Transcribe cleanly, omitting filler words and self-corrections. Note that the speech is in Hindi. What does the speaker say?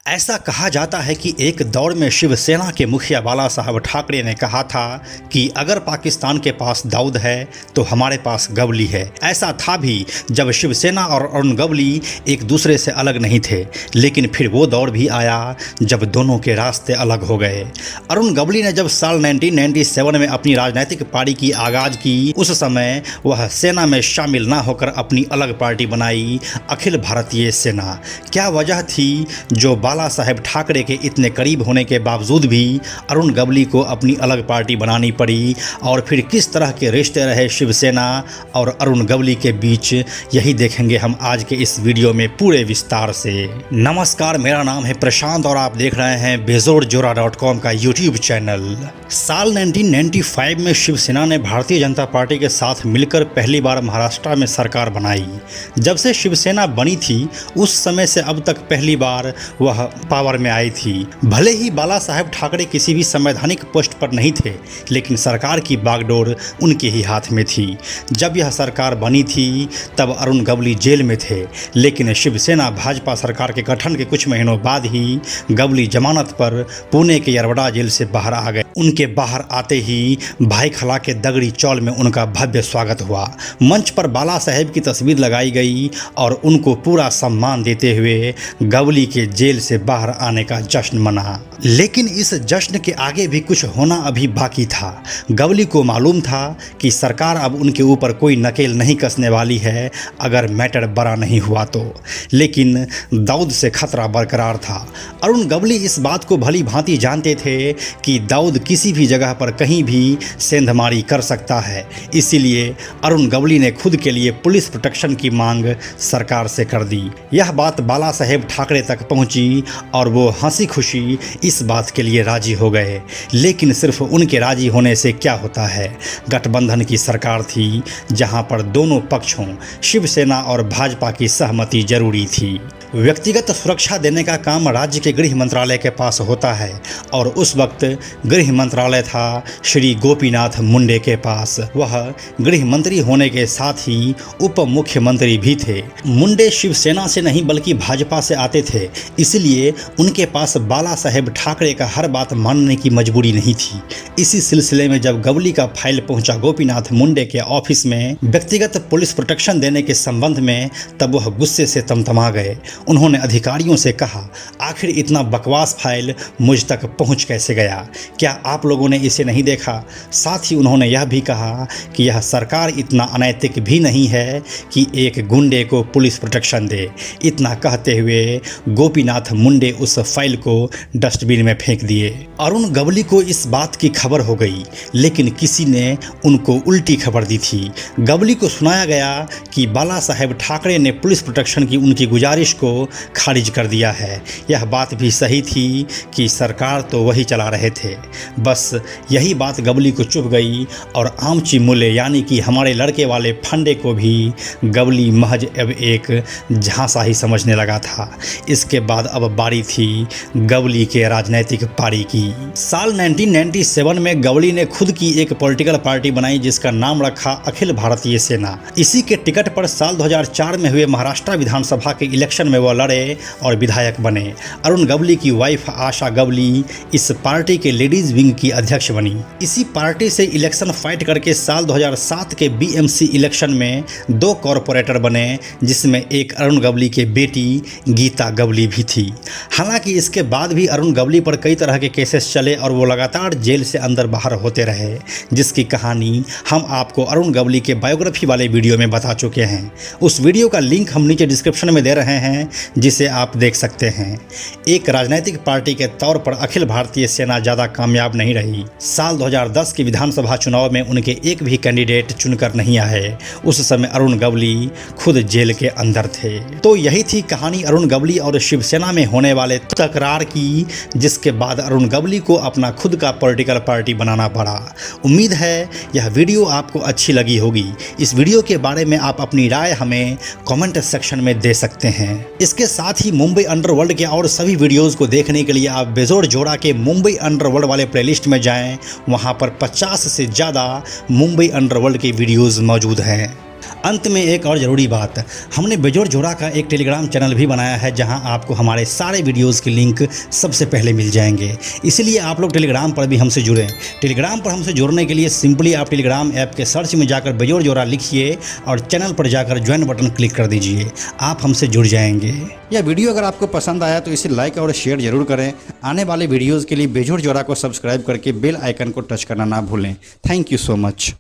ऐसा कहा जाता है कि एक दौर में शिवसेना के मुखिया बाला साहब ठाकरे ने कहा था कि अगर पाकिस्तान के पास दाऊद है तो हमारे पास गवली है। ऐसा था भी जब शिवसेना और अरुण गवली एक दूसरे से अलग नहीं थे, लेकिन फिर वो दौर भी आया जब दोनों के रास्ते अलग हो गए। अरुण गवली ने जब साल 1997 में अपनी राजनीतिक पारी की आगाज की, उस समय वह सेना में शामिल ना होकर अपनी अलग पार्टी बनाई, अखिल भारतीय सेना। क्या वजह थी जो बाला साहेब ठाकरे के इतने करीब होने के बावजूद भी अरुण गवली को अपनी अलग पार्टी बनानी पड़ी, और फिर किस तरह के रिश्ते रहे शिवसेना और अरुण गवली के बीच, यही देखेंगे हम आज के इस वीडियो में पूरे विस्तार से। नमस्कार, मेरा नाम है प्रशांत और आप देख रहे हैं बेजोड़जोरा.com का यूट्यूब चैनल। साल 1995 में शिवसेना ने भारतीय जनता पार्टी के साथ मिलकर पहली बार महाराष्ट्र में सरकार बनाई। जब से शिवसेना बनी थी उस समय से अब तक पहली बार वह पावर में आई थी। भले ही बाला साहेब ठाकरे किसी भी संवैधानिक पोस्ट पर नहीं थे, लेकिन सरकार की बागडोर उनके ही हाथ में थी। जब यह सरकार बनी थी तब अरुण गवली जेल में थे, लेकिन शिवसेना भाजपा सरकार के गठन के कुछ महीनों बाद ही गवली जमानत पर पुणे के यरवड़ा जेल से बाहर आ गए। उनके बाहर आते ही भाईखला के दगड़ी चौल में उनका भव्य स्वागत हुआ। मंच पर बाला साहेब की तस्वीर लगाई गई और उनको पूरा सम्मान देते हुए गवली के जेल से बाहर आने का जश्न मना। लेकिन इस जश्न के आगे भी कुछ होना अभी बाकी था। गवली को मालूम था कि सरकार अब उनके ऊपर कोई नकेल नहीं कसने वाली है अगर मैटर बड़ा नहीं हुआ तो, लेकिन दाऊद से खतरा बरकरार था। अरुण गवली इस बात को भली भांति जानते थे कि दाऊद किसी भी जगह पर कहीं भी सेंधमारी कर सकता है। इसीलिए अरुण गवली ने खुद के लिए पुलिस प्रोटेक्शन की मांग सरकार से कर दी। यह बात बाला साहेब ठाकरे तक पहुंची और वो हंसी खुशी इस बात के लिए राजी हो गए। लेकिन सिर्फ उनके राजी होने से क्या होता है, गठबंधन की सरकार थी जहां पर दोनों पक्षों शिवसेना और भाजपा की सहमति जरूरी थी। व्यक्तिगत सुरक्षा देने का काम राज्य के गृह मंत्रालय के पास होता है और उस वक्त गृह मंत्रालय था श्री गोपीनाथ मुंडे के पास। वह गृह मंत्री होने के साथ ही उप मुख्यमंत्री भी थे। मुंडे शिवसेना से नहीं बल्कि भाजपा से आते थे, इसलिए उनके पास बाला साहेब ठाकरे का हर बात मानने की मजबूरी नहीं थी। इसी सिलसिले में जब गवली का फाइल पहुंचा गोपीनाथ मुंडे के ऑफिस में व्यक्तिगत पुलिस प्रोटेक्शन देने के संबंध में, तब वह गुस्से से तमतमा गए। उन्होंने अधिकारियों से कहा, आखिर इतना बकवास फाइल मुझ तक पहुंच कैसे गया? क्या आप लोगों ने इसे नहीं देखा? साथ ही उन्होंने यह भी कहा कि यह सरकार इतना अनैतिक भी नहीं है कि एक गुंडे को पुलिस प्रोटेक्शन दे। इतना कहते हुए गोपीनाथ मुंडे उस फाइल को डस्टबिन में फेंक दिए। अरुण गवली को इस बात की खबर हो गई, लेकिन किसी ने उनको उल्टी खबर दी थी। गवली को सुनाया गया कि बाला साहेब ठाकरे ने पुलिस प्रोटेक्शन की उनकी गुजारिश को खारिज कर दिया है। यह बात भी सही थी कि सरकार तो वही चला रहे थे। बस यही बात गवली को चुभ गई और आमची मूल्य यानी कि हमारे लड़के वाले फंडे को भी गवली महज अब एक झांसा ही समझने लगा था। इसके बाद अब बारी थी गवली के राजनीतिक पारी की। साल 1997 में गवली ने खुद की एक पॉलिटिकल पार्टी बनाई जिसका नाम रखा अखिल भारतीय सेना। इसी के टिकट पर साल 2004 में हुए महाराष्ट्र विधानसभा के इलेक्शन में वह लड़े और विधायक बने। अरुण गवली की वाइफ आशा गवली इस पार्टी के लेडीज विंग की अध्यक्ष बनी। इसी पार्टी से इलेक्शन फाइट करके साल 2007 के बीएमसी इलेक्शन में 2 कॉरपोरेटर बने, जिसमें एक अरुण गवली के बेटी गीता गवली भी थी। हालांकि इसके बाद भी अरुण गवली पर कई तरह के केसेस चले और वो लगातार जेल से अंदर बाहर होते रहे, जिसकी कहानी हम आपको अरुण गवली के बायोग्राफी वाले वीडियो में बता चुके हैं। उस वीडियो का लिंक हम नीचे डिस्क्रिप्शन में दे रहे हैं, जिसे आप देख सकते हैं। एक राजनीतिक पार्टी के तौर पर अखिल भारतीय सेना ज़्यादा कामयाब नहीं रही। साल 2010 के विधानसभा चुनाव में उनके एक भी कैंडिडेट चुनकर नहीं आए। उस समय अरुण गवली खुद जेल के अंदर थे। तो यही थी कहानी अरुण गवली और शिवसेना में होने वाले तकरार की, जिसके बाद अरुण गवली को अपना खुद का पॉलिटिकल पार्टी बनाना पड़ा। उम्मीद है यह वीडियो आपको अच्छी लगी होगी। इस वीडियो के बारे में आप अपनी राय हमें कमेंट सेक्शन में दे सकते हैं। इसके साथ ही मुंबई अंडरवर्ल्ड के और सभी वीडियोस को देखने के लिए आप बेजोड़ जोड़ा के मुंबई अंडरवर्ल्ड वाले प्लेलिस्ट में जाएं। वहां पर 50 से ज़्यादा मुंबई अंडरवर्ल्ड के वीडियोस मौजूद हैं। अंत में एक और ज़रूरी बात, हमने बेजोड़ जोड़ा का एक टेलीग्राम चैनल भी बनाया है जहां आपको हमारे सारे वीडियोस के लिंक सबसे पहले मिल जाएंगे। इसलिए आप लोग टेलीग्राम पर भी हमसे जुड़ें। टेलीग्राम पर हमसे जुड़ने के लिए सिंपली आप टेलीग्राम ऐप के सर्च में जाकर बेजोड़ जोड़ा लिखिए और चैनल पर जाकर ज्वाइन बटन क्लिक कर दीजिए। आप हमसे जुड़ जाएंगे। यह वीडियो अगर आपको पसंद आया तो इसे लाइक और शेयर जरूर करें। आने वाले वीडियोज़ के लिए बेजोड़ जोड़ा को सब्सक्राइब करके बेल आइकन को टच करना ना भूलें। Thank you so much.